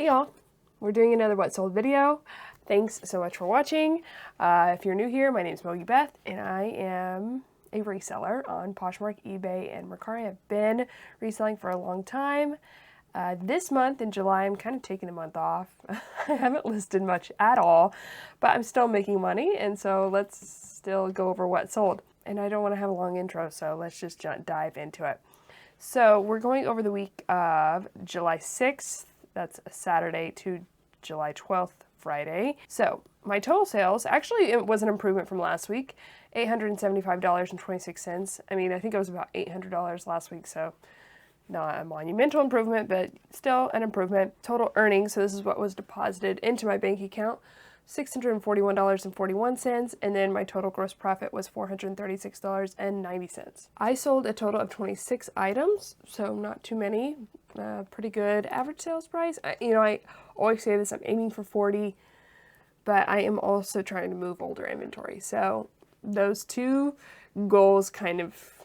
Hey y'all, we're doing another What Sold video. Thanks so much for watching. If you're new here, my name is MOGIBETH and I am a reseller on Poshmark, eBay, and Mercari. I've been reselling for a long time. This month in July, I'm kind of taking a month off. I haven't listed much at all, but I'm still making money, and so let's still go over what sold. And I don't want to have a long intro, so let's just dive into it. So we're going over the week of July 6th, that's a Saturday, to July 12th, Friday. So my total sales, actually it was an improvement from last week, $875.26. I mean, I think it was about $800 last week, so not a monumental improvement, but still an improvement. Total earnings, so this is what was deposited into my bank account, $641.41, and then my total gross profit was $436.90. I sold a total of 26 items, so not too many. Pretty good average sales price. I always say this, I'm aiming for 40, but I am also trying to move older inventory. So those two goals kind of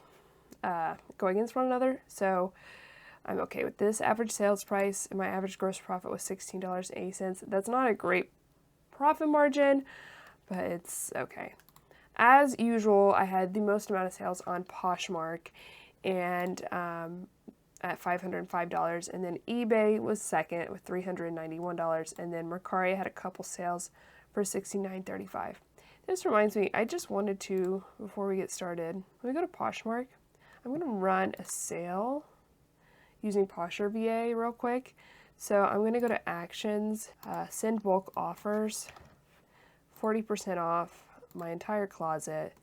go against one another. So I'm okay with this average sales price, and my average gross profit was $16.80. That's not a great profit margin, but it's okay. As usual, I had the most amount of sales on Poshmark and at $505, and then eBay was second with $391, and then Mercari had a couple sales for $69.35. This reminds me, I just wanted to, before we get started, when we go to Poshmark, I'm going to run a sale using Poshmark VA real quick. So I'm going to go to Actions, Send Bulk Offers, 40% off my entire closet.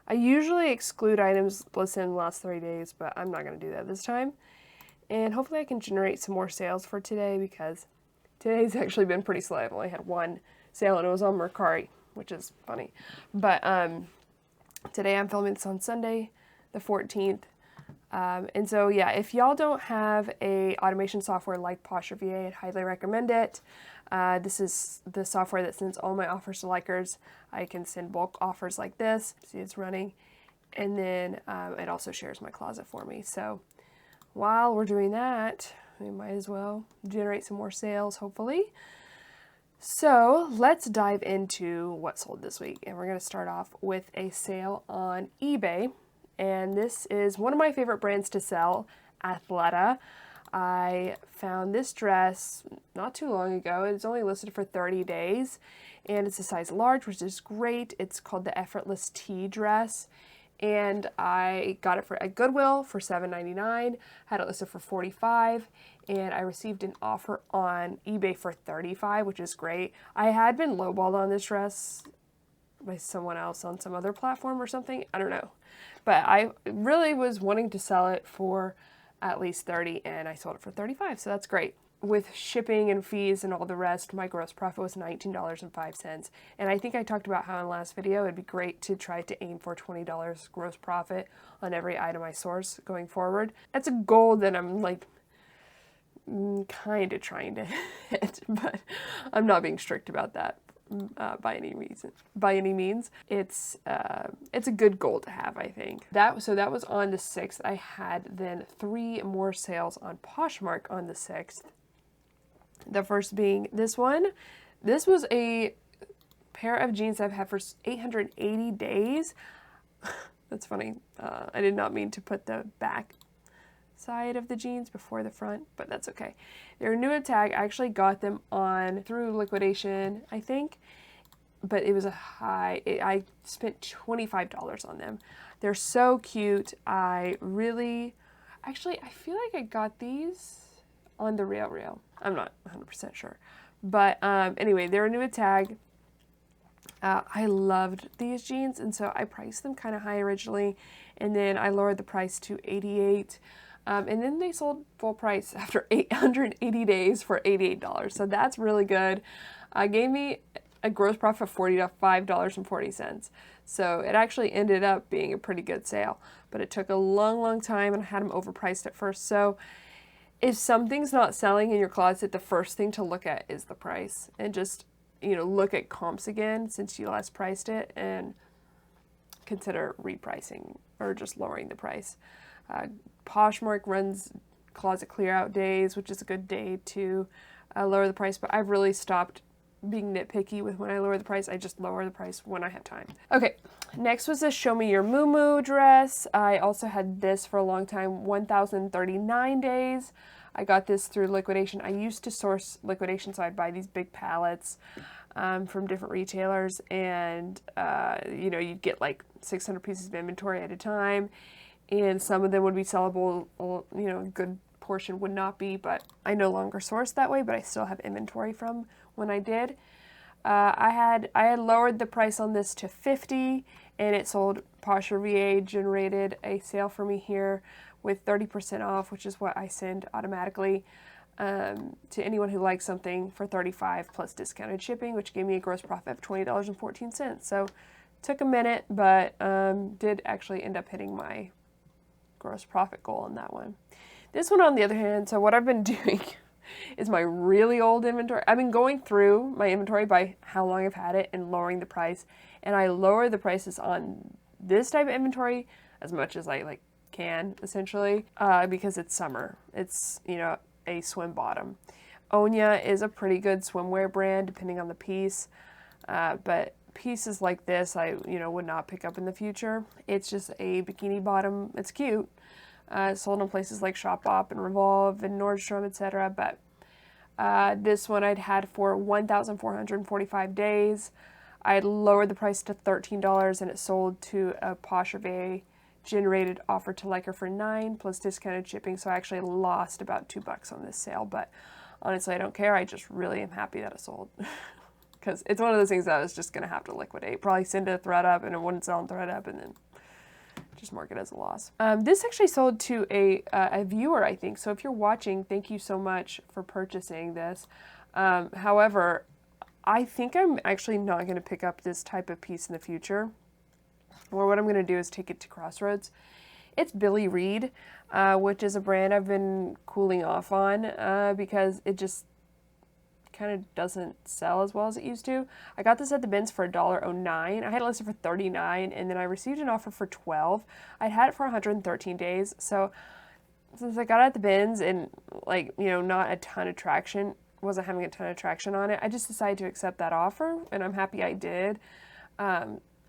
I usually exclude items listed in the last 3 days, but I'm not going to do that this time. And hopefully I can generate some more sales for today, because today's actually been pretty slow. I've only had one sale, and it was on Mercari, which is funny. But today I'm filming this on Sunday, the 14th. And so, yeah, if y'all don't have a automation software like Poshmark VA, I'd highly recommend it. This is the software that sends all my offers to likers. I can send bulk offers like this. See, it's running. And then it also shares my closet for me. So while we're doing that, we might as well generate some more sales, hopefully. So let's dive into what sold this week. And we're going to start off with a sale on eBay. And this is one of my favorite brands to sell, Athleta. I found this dress not too long ago. It's only listed for 30 days, and it's a size large, which is great. It's called the Effortless Tee dress, and I got it at Goodwill for $7.99, had it listed for $45, and I received an offer on eBay for $35, which is great. I had been lowballed on this dress by someone else on some other platform or something. I don't know. But I really was wanting to sell it for at least 30, and I sold it for 35, so that's great. With shipping and fees and all the rest, my gross profit was $19.05. And I think I talked about how in the last video it'd be great to try to aim for $20 gross profit on every item I source going forward. That's a goal that I'm like kind of trying to hit, but I'm not being strict about that. By any means. It's a good goal to have, I think. So that was on the 6th. I had then 3 more sales on Poshmark on the 6th. The first being this one. This was a pair of jeans I've had for 880 days. That's funny. I did not mean to put the back side of the jeans before the front, but that's okay. They're new at tag. I actually got them through liquidation, I think, but it was I spent $25 on them. They're so cute. I feel like I got these on the Rail. I'm not 100% sure, but anyway, they're new at tag. I loved these jeans, and so I priced them kind of high originally, and then I lowered the price to $88. And then they sold full price after 880 days for $88. So that's really good. Gave me a gross profit of $45.40. So it actually ended up being a pretty good sale. But it took a long time, and I had them overpriced at first. So if something's not selling in your closet, the first thing to look at is the price. And just, look at comps again since you last priced it, and consider repricing or just lowering the price. Poshmark runs closet clear out days, which is a good day to lower the price, but I've really stopped being nitpicky with when I lower the price. I just lower the price when I have time. Okay, next was this Show Me Your Moo dress. I also had this for a long time, 1,039 days. I got this through liquidation. I used to source liquidation, so I'd buy these big pallets from different retailers, and you know, you'd get like 600 pieces of inventory at a time, and some of them would be sellable, you know, a good portion would not be, but I no longer source that way, but I still have inventory from when I did. I had lowered the price on this to $50, and it sold. Poshmark VA generated a sale for me here with 30% off, which is what I send automatically to anyone who likes something for $35 plus discounted shipping, which gave me a gross profit of $20.14. So took a minute, but did actually end up hitting my gross profit goal on that one. This one, on the other hand, so what I've been doing is my really old inventory. I've been going through my inventory by how long I've had it and lowering the price. And I lower the prices on this type of inventory as much as I can, essentially, because it's summer. It's, you know, a swim bottom. Onya is a pretty good swimwear brand, depending on the piece. But pieces like this, I, you know, would not pick up in the future. It's just a bikini bottom. It's cute. Sold in places like Shopbop and Revolve and Nordstrom, etc. But this one I'd had for 1,445 days. I had lowered the price to $13, and it sold to a Poshmark generated offer to like her for $9 plus discounted shipping. So I actually lost about $2 on this sale, but honestly, I don't care. I just really am happy that it sold. Because it's one of those things that I was just going to have to liquidate. Probably send a ThredUp, and it wouldn't sell on ThredUp, and then just mark it as a loss. This actually sold to a viewer, I think. So if you're watching, thank you so much for purchasing this. However, I think I'm actually not going to pick up this type of piece in the future. Or what I'm going to do is take it to Crossroads. It's Billy Reed, which is a brand I've been cooling off on because it just kind of doesn't sell as well as it used to. I got this at the bins for $1.09. I had it listed for $39, and then I received an offer for $12. I'd had it for 113 days. So since I got it at the bins and not a ton of traction, wasn't having a ton of traction on it, I just decided to accept that offer, and I'm happy I did.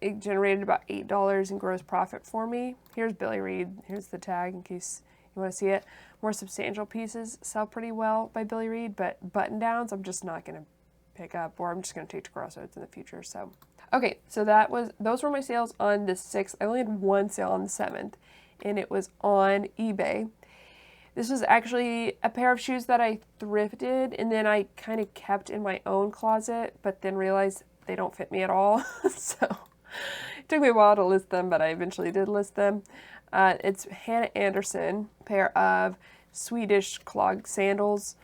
It generated about $8 in gross profit for me. Here's Billy Reed. Here's the tag in case you want to see it. More substantial pieces sell pretty well by Billy Reed, but button downs I'm just not going to pick up, or I'm just going to take to Crossroads in the future. So, okay, so those were my sales on the 6th. I only had one sale on the 7th, and it was on eBay. This was actually a pair of shoes that I thrifted, and then I kind of kept in my own closet, but then realized they don't fit me at all. So it took me a while to list them, but I eventually did list them. It's Hannah Anderson, pair of Swedish clog sandals,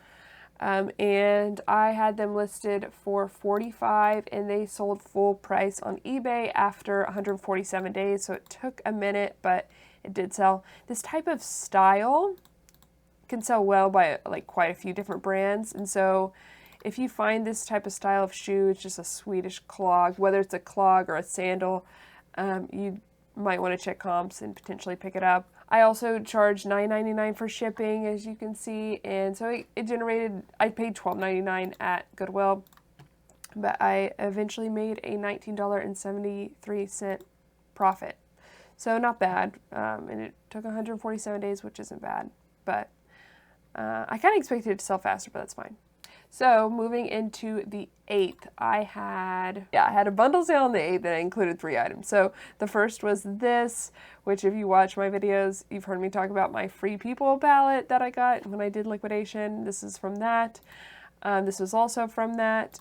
and I had them listed for $45, and they sold full price on eBay after 147 days, so it took a minute, but it did sell. This type of style can sell well by quite a few different brands, and so if you find this type of style of shoe, it's just a Swedish clog, whether it's a clog or a sandal, you might want to check comps and potentially pick it up. I also charged $9.99 for shipping, as you can see, and so it generated, I paid $12.99 at Goodwill, but I eventually made a $19.73 profit. So not bad, and it took 147 days, which isn't bad, but I kind of expected it to sell faster, but that's fine. So moving into the 8th, I had a bundle sale on the 8th that included 3 items. So the first was this, which if you watch my videos, you've heard me talk about my Free People palette that I got when I did liquidation. This is from that. This was also from that.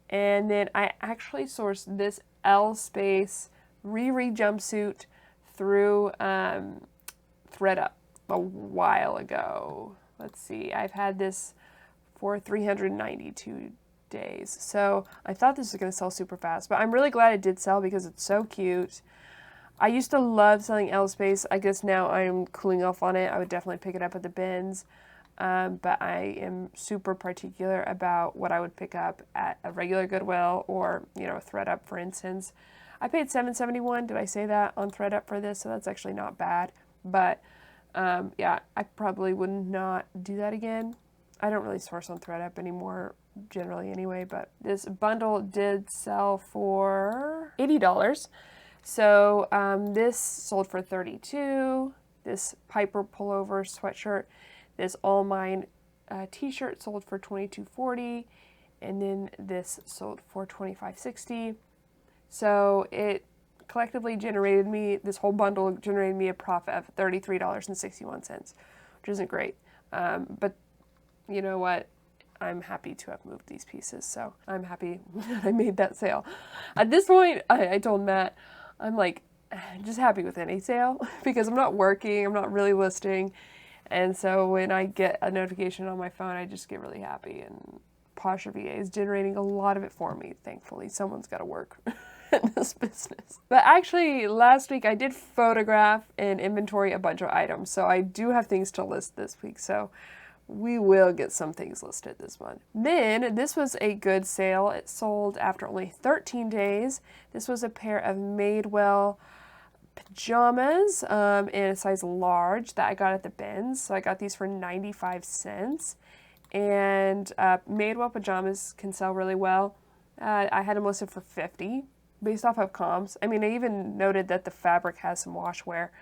And then I actually sourced this L Space Riri jumpsuit through ThredUp a while ago. Let's see, I've had this for 392 days. So I thought this was going to sell super fast, but I'm really glad it did sell because it's so cute. I used to love selling L Space. I guess now I'm cooling off on it. I would definitely pick it up at the bins, but I am super particular about what I would pick up at a regular Goodwill or, ThredUp, for instance. I paid $7.71. Did I say that on ThredUp for this? So that's actually not bad, but yeah, I probably would not do that again. I don't really source on ThreadUp anymore, generally anyway, but this bundle did sell for $80. So this sold for $32. This Piper pullover sweatshirt, this All Mine t-shirt sold for $22.40, and then this sold for $25.60. So it collectively generated me, this whole bundle generated me a profit of $33.61, which isn't great. But you know what? I'm happy to have moved these pieces, so I'm happy that I made that sale. At this point, I told Matt, I'm like, just happy with any sale because I'm not working, I'm not really listing. And so when I get a notification on my phone, I just get really happy. And Poshmark VA is generating a lot of it for me, thankfully. Someone's got to work in this business. But actually, last week I did photograph and inventory a bunch of items. So I do have things to list this week. So we will get some things listed this month. Then, this was a good sale. It sold after only 13 days. This was a pair of Madewell pajamas in a size large that I got at the bins. So I got these for 95 cents. And Madewell pajamas can sell really well. I had them listed for 50 based off of comps. I mean, I even noted that the fabric has some wash wear.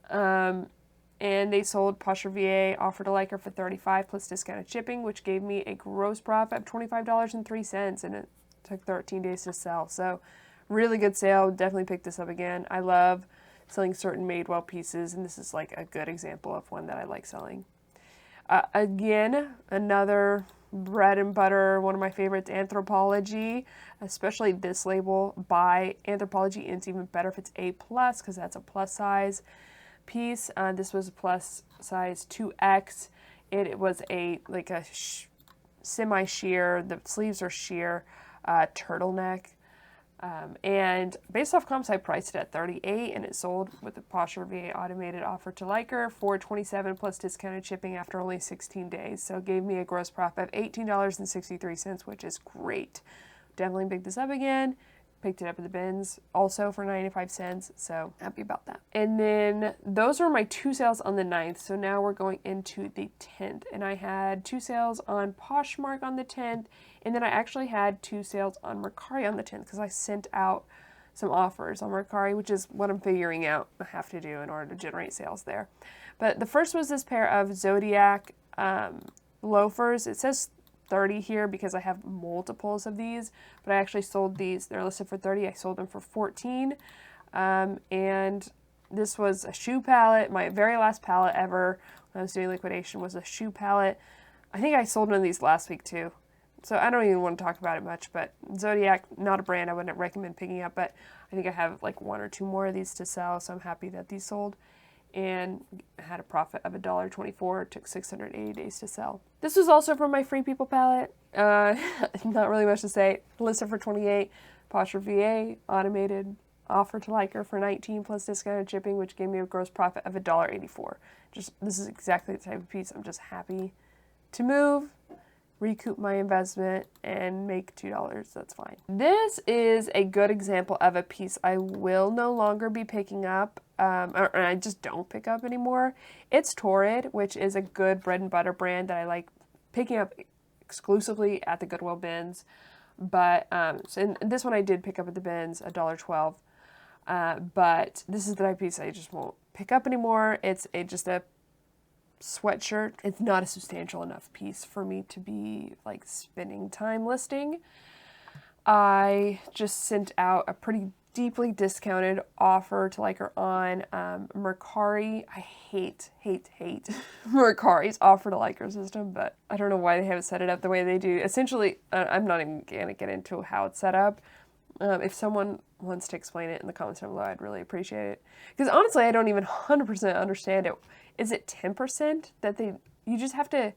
And they sold Poshmark VA, offered a liker for 35 plus discounted shipping, which gave me a gross profit of $25.03, and it took 13 days to sell. So really good sale. Definitely pick this up again. I love selling certain Madewell pieces, and this is like a good example of one that I like selling. Again, another bread and butter, one of my favorites, Anthropologie, especially this label by Anthropologie. And it's even better if it's A+, because that's a plus size piece. This was a plus size 2X. It was a semi-sheer, the sleeves are sheer, turtleneck. And based off comps, I priced it at $38, and it sold with the Poshmark VA automated offer to liker for $27 plus discounted shipping after only 16 days. So it gave me a gross profit of $18.63, which is great. Definitely picked this up again. Picked it up at the bins also for 95 cents, so happy about that. And then those were my 2 sales on the 9th, so now we're going into the 10th. And I had 2 sales on Poshmark on the 10th, and then I actually had 2 sales on Mercari on the 10th because I sent out some offers on Mercari, which is what I'm figuring out I have to do in order to generate sales there. But the first was this pair of Zodiac loafers. It says 30 here because I have multiples of these, but I actually sold these. They're listed for 30. I sold them for 14. And this was a shoe palette. My very last palette ever when I was doing liquidation was a shoe palette. I think I sold one of these last week too. So I don't even want to talk about it much, but Zodiac, not a brand I wouldn't recommend picking up, but I think I have like 1 or 2 more of these to sell, so I'm happy that these sold. And had a profit of $1.24. It took 680 days to sell. This was also from my Free People palette. Not really much to say. Listed for 28. Poshmark VA automated offer to liker for 19 plus discounted shipping, which gave me a gross profit of $1.84. This is exactly the type of piece I'm just happy to move, recoup my investment, and make $2. That's fine. This is a good example of a piece I will no longer be picking up, or I just don't pick up anymore. It's Torrid, which is a good bread and butter brand that I like picking up exclusively at the Goodwill bins. But so this one I did pick up at the bins, $1.12. But this is the type of piece I just won't pick up anymore. It's just a sweatshirt. It's not a substantial enough piece for me to be like spending time listing. I just sent out a pretty deeply discounted offer to liker on Mercari. I hate Mercari's offer to liker system, but I don't know why they haven't set it up the way they do. Essentially, I'm not even gonna get into how it's set up. If someone wants to explain it in the comments down below, I'd really appreciate it. Because honestly, I don't even 100% understand it. Is it 10% that you just have to,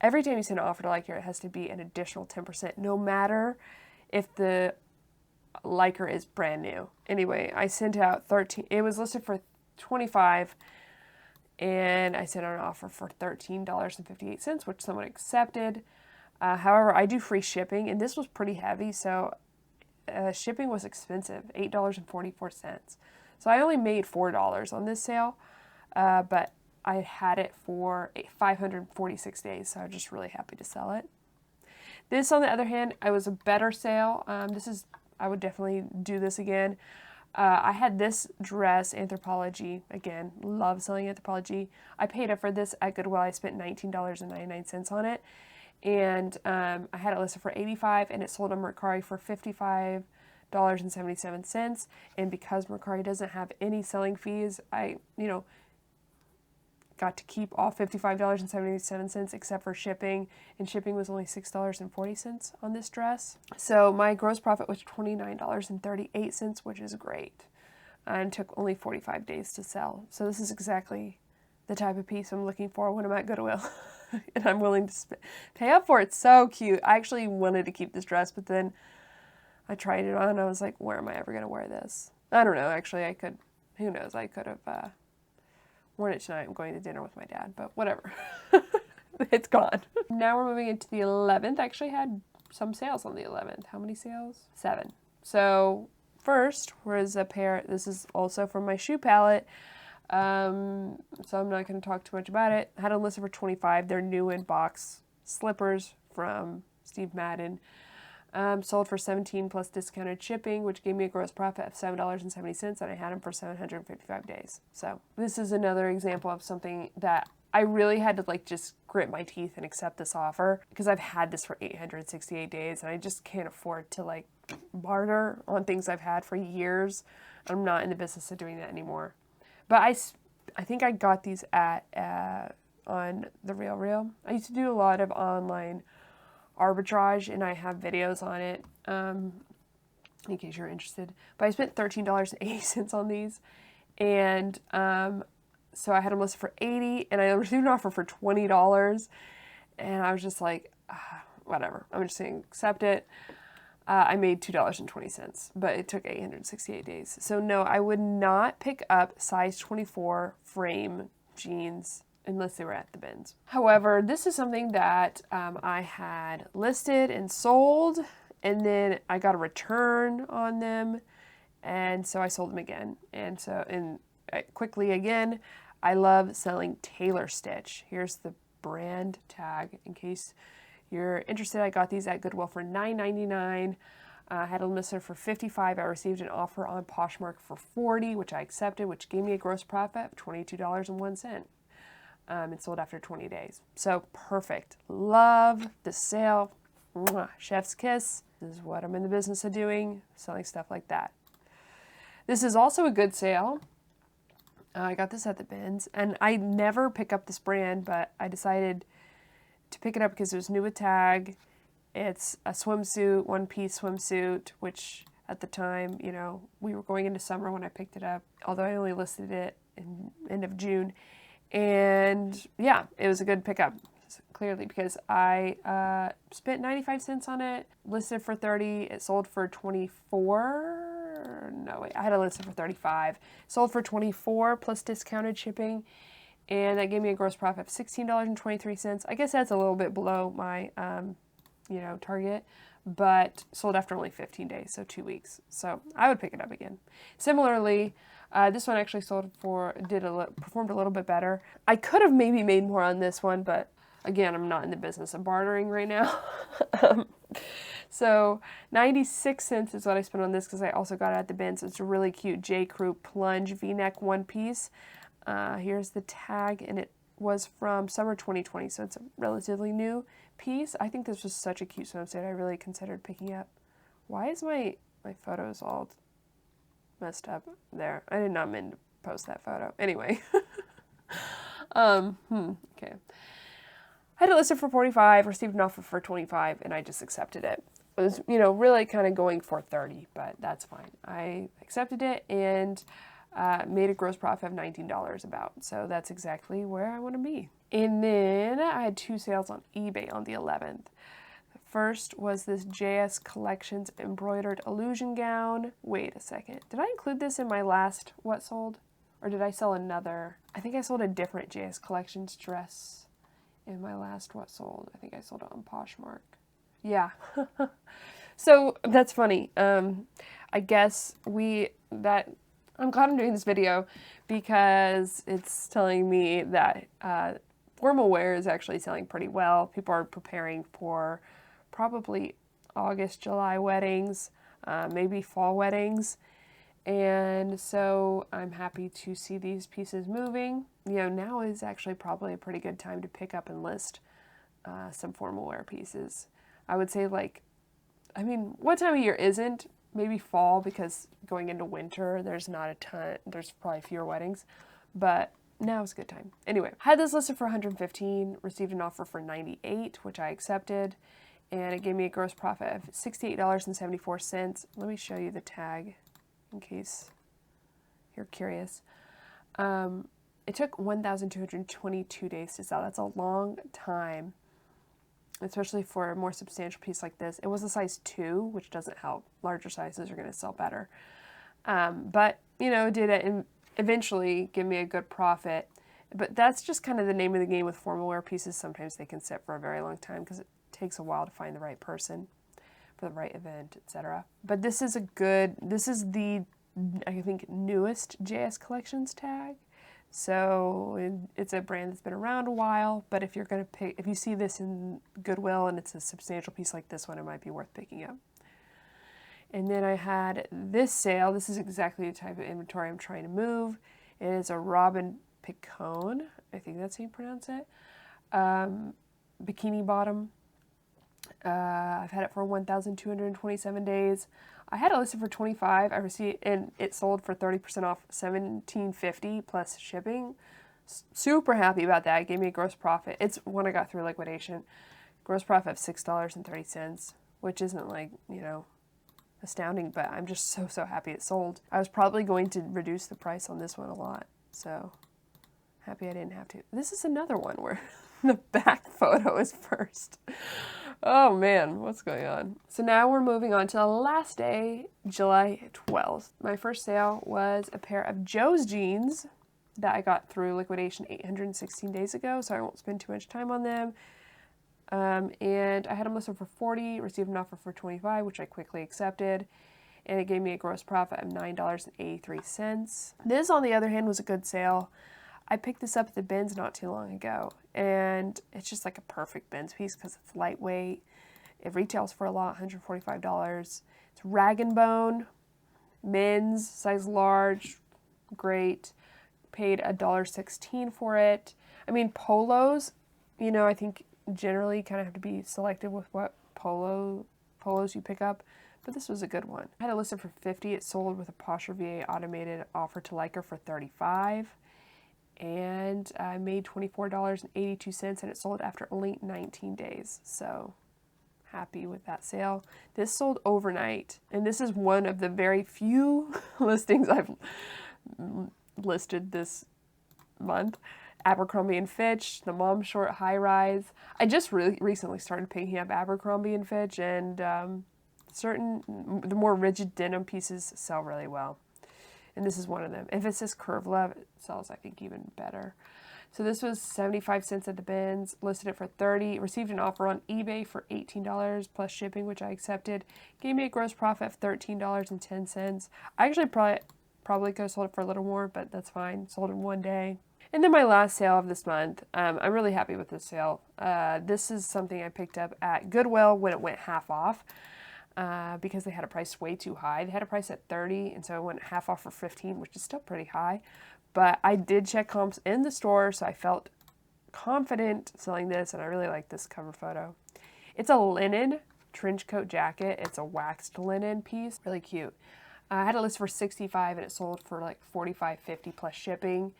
every time you send an offer to liker, it has to be an additional 10%, no matter if the liker is brand new. Anyway, I sent out 13, it was listed for 25, and I sent out an offer for $13.58, which someone accepted. However, I do free shipping, and this was pretty heavy, so shipping was expensive, $8.44. So I only made $4 on this sale, but I had it for 546 days, so I'm just really happy to sell it. This, on the other hand, it was a better sale. I would definitely do this again. I had this dress, Anthropologie. Again, love selling Anthropologie. I paid up for this at Goodwill. I spent $19.99 on it. And I had it listed for $85, and it sold on Mercari for $55.77. And because Mercari doesn't have any selling fees, I, got to keep all $55.77 except for shipping, and shipping was only $6.40 on this dress. So my gross profit was $29.38, which is great, and took only 45 days to sell. So this is exactly the type of piece I'm looking for when I'm at Goodwill. And I'm willing to pay up for it. It's so cute. I actually wanted to keep this dress, but then I tried it on and I was like, where am I ever going to wear this? I don't know. Actually, I could, who knows? I could have worn it tonight. I'm going to dinner with my dad, but whatever. It's gone. Now we're moving into the 11th. I actually had some sales on the 11th. How many sales? 7. So first was a pair. This is also from my shoe palette. So I'm not going to talk too much about it. I had a listed for $25. They're new in box slippers from Steve Madden. Sold for $17 plus discounted shipping, which gave me a gross profit of $7.70, and I had them for 755 days. So this is another example of something that I really had to just grit my teeth and accept this offer, because I've had this for 868 days and I just can't afford to barter on things I've had for years. I'm not in the business of doing that anymore. But I think I got these at on the RealReal. I used to do a lot of online arbitrage, and I have videos on it in case you're interested. But I spent $13.80 on these, and so I had them listed for $80, and I received an offer for $20, and I was just like, whatever, I'm just going to accept it. I made $2.20, but it took 868 days. So no, I would not pick up size 24 frame jeans unless they were at the bins. However, this is something that I had listed and sold, and then I got a return on them, and so I sold them again. And so, quickly again, I love selling tailor stitch. Here's the brand tag in case you're interested. I got these at Goodwill for $9.99. I had a listed for $55. I received an offer on Poshmark for $40, which I accepted, which gave me a gross profit of $22.01. It sold after 20 days. So perfect. Love the sale. Mwah. Chef's kiss. This is what I'm in the business of doing, selling stuff like that. This is also a good sale. I got this at the bins, and I never pick up this brand, but I decided to pick it up because it was new with tag. It's a swimsuit, one-piece swimsuit, which at the time, we were going into summer when I picked it up, although I only listed it in end of June. And yeah, it was a good pickup, clearly, because I spent 95 cents on it, listed for $30. It sold for $24. No, wait, I had it listed for $35. Sold for $24 plus discounted shipping. And that gave me a gross profit of $16.23. I guess that's a little bit below my, target, but sold after only 15 days, so 2 weeks. So I would pick it up again. Similarly, this one actually performed a little bit better. I could have maybe made more on this one, but again, I'm not in the business of bartering right now. So 96 cents is what I spent on this because I also got it at the bins. It's a really cute J. Crew plunge V-neck one piece. Here's the tag, and it was from summer 2020, so it's a relatively new piece. I think this was such a cute swimsuit. I really considered picking up. Why is my photos all messed up there? I did not mean to post that photo. Anyway. Okay. I had it listed for $45, received an offer for $25, and I just accepted it. It was, really kind of going for $30, but that's fine. I accepted it and made a gross profit of $19 about. So that's exactly where I want to be. And then I had 2 sales on eBay on the 11th. The first was this JS Collections embroidered illusion gown. Wait a second. Did I include this in my last what sold? Or did I sell another? I think I sold a different JS Collections dress in my last what sold. I think I sold it on Poshmark. Yeah. So that's funny. I guess I'm glad I'm doing this video because it's telling me that formal wear is actually selling pretty well. People are preparing for probably August, July weddings, maybe fall weddings. And so I'm happy to see these pieces moving. You know, now is actually probably a pretty good time to pick up and list some formal wear pieces. I would say, like, I mean, what time of year isn't? Maybe fall, because going into winter, there's not a ton, there's probably fewer weddings, but now is a good time. Anyway, I had this listed for 115, received an offer for 98, which I accepted, and it gave me a gross profit of $68.74. Let me show you the tag in case you're curious. It took 1,222 days to sell. That's a long time, especially for a more substantial piece like this. It was a size 2, which doesn't help. Larger sizes are going to sell better. But, you know, did it eventually give me a good profit. But that's just kind of the name of the game with formal wear pieces. Sometimes they can sit for a very long time because it takes a while to find the right person for the right event, etc. But this is the, I think, newest JS Collections tag. So it's a brand that's been around a while, but if you're going to pick, if you see this in Goodwill and it's a substantial piece like this one, it might be worth picking up. And then I had this sale. This is exactly the type of inventory I'm trying to move. It is a Robin Picone. I think that's how you pronounce it. Bikini bottom. I've had it for 1,227 days. I had it listed for 25. I received, and it sold for 30% off, $17.50 plus shipping. Super happy about that. It gave me a gross profit. It's when I got through liquidation. Gross profit of $6.30, which isn't, like, you know, astounding, but I'm just so happy it sold. I was probably going to reduce the price on this one a lot, so happy I didn't have to. This is another one where the back photo is first. Oh man, what's going on? So now we're moving on to the last day, July 12th. My first sale was a pair of Joe's jeans that I got through liquidation 816 days ago, so I won't spend too much time on them. And I had them listed for 40, received an offer for 25, which I quickly accepted, and it gave me a gross profit of $9.83. This, on the other hand, was a good sale. I picked this up at the bins not too long ago, and it's just like a perfect bins piece because it's lightweight. It retails for a lot, $145. It's rag and bone, men's, size large, great. Paid $1.16 for it. I mean, polos, you know, I think generally kind of have to be selective with what polos you pick up, but this was a good one. I had it listed for 50. It sold with a Poshmark VA automated offer to Liker for 35. And I made $24.82, and it sold after only 19 days. So happy with that sale. This sold overnight, and this is one of the very few listings I've listed this month. Abercrombie & Fitch, the mom short high rise. I just really recently started picking up Abercrombie & Fitch, and the more rigid denim pieces sell really well. And this is one of them. If it says Curve Love, it sells, I think, even better. So this was 75 cents at the bins, listed it for 30, received an offer on eBay for $18 plus shipping, which I accepted. Gave me a gross profit of $13.10. I actually probably could have sold it for a little more, but that's fine. Sold in one day. And then my last sale of this month, I'm really happy with this sale. This is something I picked up at Goodwill when it went half off. Because they had a price way too high. They had a price at 30, and so I went half off for 15, which is still pretty high. But I did check comps in the store, so I felt confident selling this, and I really like this cover photo. It's a linen trench coat jacket. It's a waxed linen piece, really cute. I had it listed for 65, and it sold for like $45.50 plus shipping,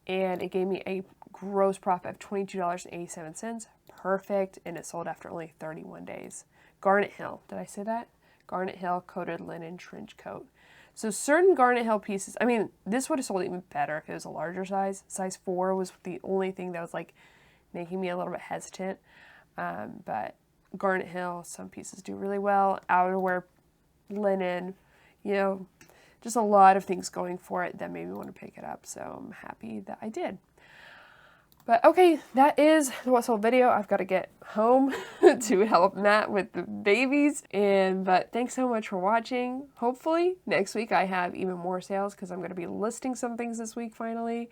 and it gave me a gross profit of $22.87. Perfect, and it sold after only 31 days. Garnet Hill, did I say that? Garnet Hill coated linen trench coat. So certain Garnet Hill pieces, I mean, this would have sold even better if it was a larger size. Size 4 was the only thing that was like making me a little bit hesitant. But Garnet Hill, some pieces do really well. Outerwear, linen, you know, just a lot of things going for it that made me want to pick it up. So I'm happy that I did. But okay, that is the What Sold video. I've got to get home to help Matt with the babies. But thanks so much for watching. Hopefully next week I have even more sales because I'm going to be listing some things this week finally.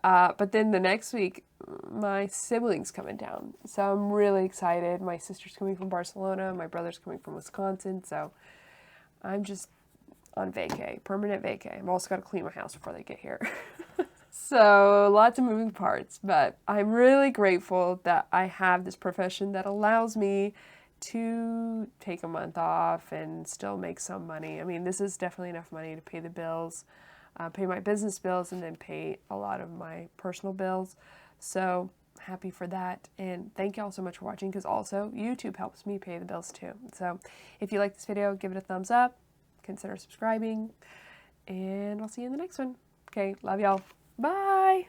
But then the next week, my siblings coming down. So I'm really excited. My sister's coming from Barcelona. My brother's coming from Wisconsin. So I'm just on vacay, permanent vacay. I've also got to clean my house before they get here. So lots of moving parts, but I'm really grateful that I have this profession that allows me to take a month off and still make some money. I mean, this is definitely enough money to pay the bills, pay my business bills, and then pay a lot of my personal bills. So happy for that. And thank y'all so much for watching, because also YouTube helps me pay the bills too. So if you like this video, give it a thumbs up, consider subscribing, and I'll see you in the next one. Okay, love y'all. Bye.